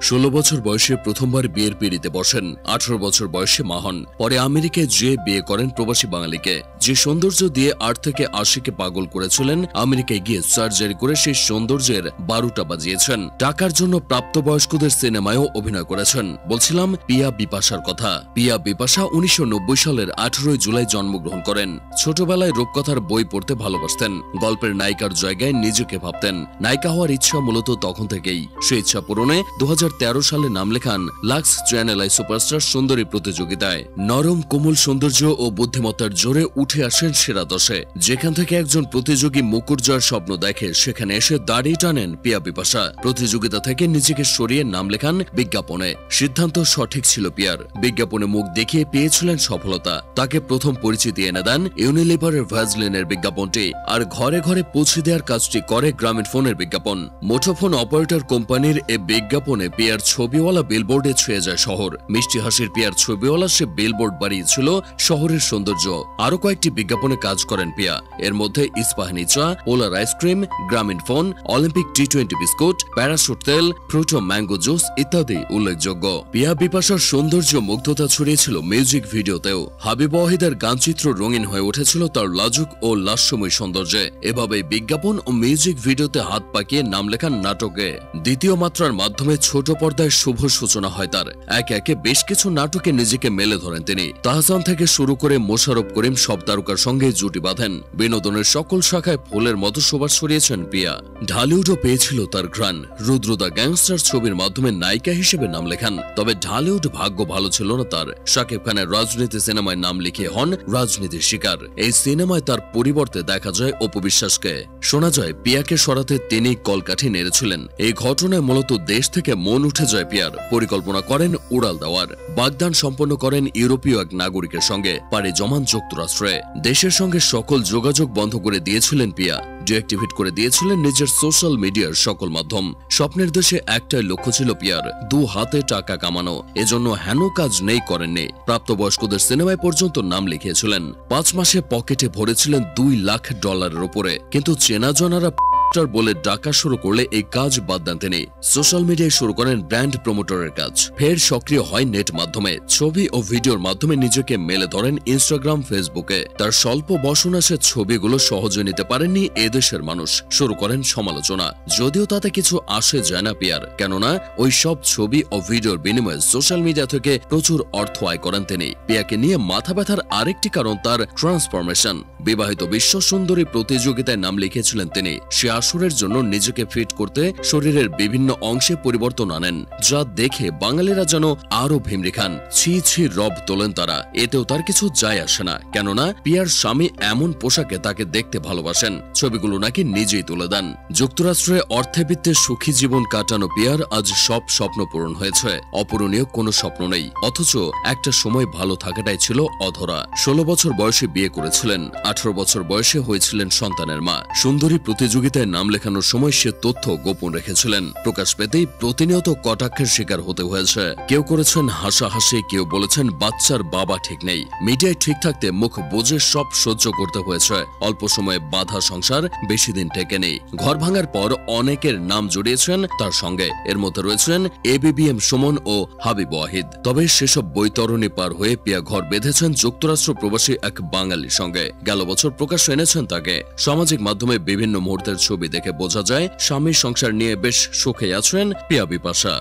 16 বছর বয়সে প্রথমবার বিয়ের পিঁড়িতে বসেন। 18 বছর বয়সে মা হন। পরে আমেরিকায় যেয়ে বিয়ে করেন প্রবাসী বাঙালিকে। যে সৌন্দর্য দিয়ে 8 থেকে 80কে পাগল করেছিলেন, আমেরিকায় গিয়ে সার্জারি করে সেই সৌন্দর্যের 12টা বাজিয়েছেন। টাকার জন্য প্রাপ্তবয়স্কদের সিনেমায়ও অভিনয় করেছেন। বলছিলাম পিয়া বিপাশার কথা। পিয়া বিপাশা 1990 সালের 18 জুলাই জন্মগ্রহণ করেন। ছোটবেলায় রূপকথার বই পড়তে ভালোবাসতেন। গল্পের নায়িকার জায়গায় নিজেকে ভাবতেন। নায়িকা হওয়ার ইচ্ছা মূলত তখন থেকেই। সেই ইচ্ছা পূরণে 2013 সালে নাম লেখান লাক্স চ্যানেল আই সুপারস্টার সুন্দরী প্রতিযোগিতায়। নরম কোমল সৌন্দর্য ও বুদ্ধিমত্তার জোরে উঠে আসেন সেরা 10-এ। যেখান থেকে একজন প্রতিযোগী মুকুট জয়ের স্বপ্ন দেখে, সেখানে এসে দাড়ি টানেন পিয়া বিপাশা। প্রতিযোগিতা থেকে নিজেকে সরিয়ে নাম লেখান বিজ্ঞাপনে। সিদ্ধান্ত সঠিক ছিল পিয়ার। বিজ্ঞাপনে মুখ দেখিয়ে পেয়েছিলেন সফলতা। তাকে প্রথম পরিচিতি এনে দেন ইউনিলিভারের ভ্যাজলিনের বিজ্ঞাপনটি। আর ঘরে ঘরে পৌঁছে দেওয়ার কাজটি করে গ্রামীণ ফোনের বিজ্ঞাপন। মুঠোফোন অপারেটর কোম্পানির এ বিজ্ঞাপনে পিয়ার ছবিওয়ালা বিলবোর্ডে ছুঁয়ে যায় শহর। মিষ্টি হাসির পিয়ার ছবিওয়ালা সে বিলবোর্ড বাড়িয়েছিল শহরের সৌন্দর্য। আরো কয়েকটি বিজ্ঞাপনে কাজ করেন পিয়া। এর মধ্যে ইস্পাহানি চা, পোলার আইসক্রিম, গ্রামীণ phone, Olympic T20 biscuit, parachute তেল, ফ্রুটো ম্যাঙ্গো জুস ইত্যাদি উল্লেখযোগ্য। পিয়া বিপাশার সৌন্দর্য মুগ্ধতা ছড়িয়েছিল মিউজিক ভিডিওতেও। হাবিব ওয়াহিদের গানচিত্র রঙিন হয়ে উঠেছিল তার লাজুক ও লাস্যময় সৌন্দর্যে। এভাবে বিজ্ঞাপন ও মিউজিক ভিডিওতে হাত পাকিয়ে নাম লেখান নাটকে। দ্বিতীয় মাত্রার মাধ্যমে ছোট পর্দায় শুভ সূচনা হয় তার। একে একে বেশ কিছু নাটকে নিজেকে মেলে ধরেন তিনি। তাহসান থেকে শুরু করে মোশাররফ করিম সব তারকার সঙ্গে জুটি বাঁধেন। বিনোদনের সকল শাখায় ফুলের মতো সুবাস ছড়িয়েছেন পিয়া। ঢালিউডও পেয়েছিল তার ঘ্রাণ। রুদ্র দ্য গ্যাংস্টার ছবির মাধ্যমে নায়িকা হিসেবে নাম লেখান। তবে ঢালিউড ভাগ্য ভালো ছিল না তার। শাকিব খানের রাজনীতি সিনেমায় নাম লিখে হন রাজনীতির শিকার। এই সিনেমায় তার পরিবর্তে দেখা যায় অপু বিশ্বাসকে। শোনা যায় পিয়াকে সরাতে তিনি কলকাঠি নেড়েছিলেন। এই ঘটনায় মূলত দেশ থেকে মন উঠে যায় পিয়ার। পরিকল্পনা করেন উড়াল দেওয়ার। বাগদান সম্পন্ন করেন ইউরোপীয় এক নাগরিকের সঙ্গে। পাড়ি জমান যুক্তরাষ্ট্রে। দেশের সঙ্গে সকল যোগাযোগ বন্ধ করে দিয়েছিলেন পিয়া। ডিঅ্যাক্টিভেট করে দিয়েছিলেন নিজের সোশ্যাল মিডিয়ার সকল মাধ্যম। স্বপ্নের দেশে একটাই লক্ষ্য ছিল পিয়ার, 2 হাতে টাকা কামানো। এজন্য হেন কাজ নেই করেননি। প্রাপ্তবয়স্কদের সিনেমায় পর্যন্ত নাম লিখিয়েছিলেন। 5 মাসে পকেটে ভরেছিলেন $2 লাখ উপরে। কিন্তু চেনা জনারা বলে ডাকা শুরু করলে এই কাজ বাদ দেন তিনি। সোশ্যাল মিডিয়ায় শুরু করেন ব্র্যান্ড প্রমোটরের কাজ। ফের সক্রিয় হয় নেট মাধ্যমে। ছবি ও ভিডিওর মাধ্যমে নিজেকে মেলে ধরেন ইনস্টাগ্রাম, ফেসবুকে। তার স্বল্প বসনাসে ছবিগুলো সহজে নিতে পারেননি এদেশের মানুষ। শুরু করেন সমালোচনা। যদিও তাতে কিছু আসে যায় না পিয়ার, কেননা ওই সব ছবি ও ভিডিওর বিনিময়ে সোশ্যাল মিডিয়া থেকে প্রচুর অর্থ আয় করেন তিনি। পিয়াকে নিয়ে মাথা ব্যথার আরেকটি কারণ তার ট্রান্সফরমেশন। বিবাহিত বিশ্ব সুন্দরী প্রতিযোগিতায় নাম লিখেছিলেন তিনি। সে আসরের জন্য নিজেকে ফিট করতে শরীরের বিভিন্ন অংশে পরিবর্তন আনেন, যা দেখে বাঙালিরা যেন আরো ভিমরি খান। ছি ছি রব তোলেন তারা। এতেও তার কিছু যায় আসে না, কেননা পিয়ার স্বামী এমন পোশাকে তাকে দেখতে ভালোবাসেন। ছবিগুলো নাকি নিজেই তুলে দেন। যুক্তরাষ্ট্রে অর্থবিত্তে সুখী জীবন কাটানো পিয়ার আজ সব স্বপ্ন পূরণ হয়েছে। অপূরণীয় কোনো স্বপ্ন নেই। অথচ একটা সময় ভালো থাকাটাই ছিল অধরা। 16 বছর বয়সে বিয়ে করেছিলেন। 18 বছর বয়সে হয়েছিলেন সন্তানের মা। সুন্দরী প্রতিযোগিতায় নাম লেখানোর সময় সে তথ্য গোপন রেখেছিলেন। প্রকাশ পেতেই প্রতিনিয়ত কটাক্ষের শিকার হতে হয়েছে। কেউ করেছেন হাসাহাসি, কেউ বলেছেন বাচ্চার বাবা ঠিক নেই। মিডিয়ায় ঠিক থাকতে মুখ বুজে সব সহ্য করতে হয়েছে। অল্প সময়ে বাঁধা সংসার বেশি দিন টেকেনি। ঘর ভাঙার পর অনেকের নাম জড়িয়েছেন তার সঙ্গে। এর মধ্যে রয়েছেন ABBM সুমন ও হাবিব ওয়াহিদ। তবে সেসব বৈতরণী পার হয়ে পিয়া ঘর বেঁধেছেন যুক্তরাষ্ট্র প্রবাসী এক বাঙালির সঙ্গে। গেল বছর প্রকাশ এনেছেন তাকে। সামাজিক মাধ্যমে বিভিন্ন মুহূর্তের ছবি দেখে বোঝা যায় স্বামীর সংসার নিয়ে বেশ সুখে আছেন পিয়া বিপাশা।